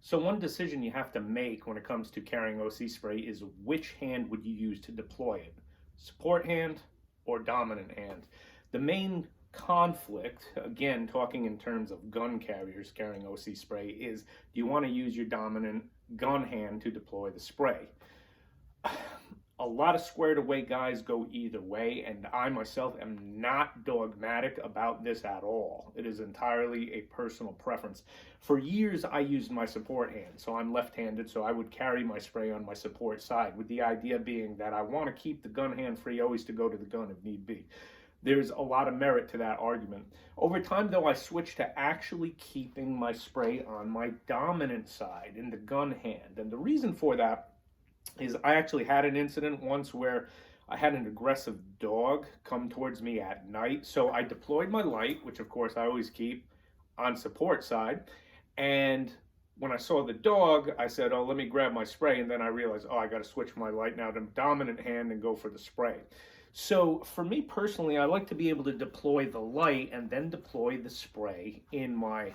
So one decision you have to make when it comes to carrying OC spray is which hand would you use to deploy it? Support hand or dominant hand? The main conflict, again, talking in terms of gun carriers carrying OC spray, is do you want to use your dominant gun hand to deploy the spray? A lot of squared away guys go either way, and I myself am not dogmatic about this at all. It is entirely a personal preference. For years, I used my support hand, so I'm left-handed, so I would carry my spray on my support side, with the idea being that I want to keep the gun hand free always to go to the gun if need be. There's a lot of merit to that argument. Over time, though, I switched to actually keeping my spray on my dominant side in the gun hand, and the reason for that is I actually had an incident once where I had an aggressive dog come towards me at night. So I deployed my light, which of course I always keep on support side. And when I saw the dog, I said, oh, let me grab my spray. And then I realized, oh, I got to switch my light now to dominant hand and go for the spray. So for me personally, I like to be able to deploy the light and then deploy the spray in my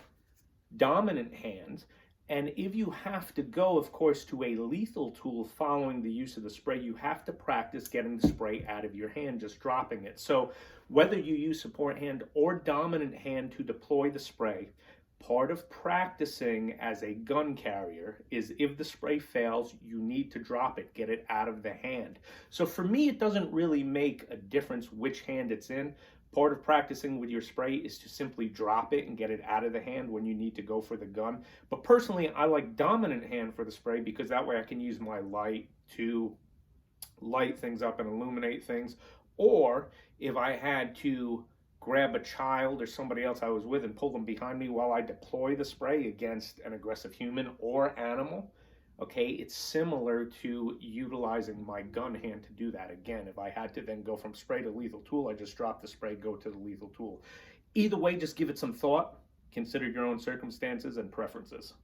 dominant hand. And if you have to go, of course, to a lethal tool following the use of the spray, you have to practice getting the spray out of your hand, just dropping it. So whether you use support hand or dominant hand to deploy the spray, part of practicing as a gun carrier is if the spray fails, you need to drop it, get it out of the hand. So for me, it doesn't really make a difference which hand it's in. Part of practicing with your spray is to simply drop it and get it out of the hand when you need to go for the gun. But personally, I like dominant hand for the spray because that way I can use my light to light things up and illuminate things. Or if I had to grab a child or somebody else I was with and pull them behind me while I deploy the spray against an aggressive human or animal, okay, it's similar to utilizing my gun hand to do that. Again, if I had to then go from spray to lethal tool, I just drop the spray, go to the lethal tool. Either way, just give it some thought. Consider your own circumstances and preferences.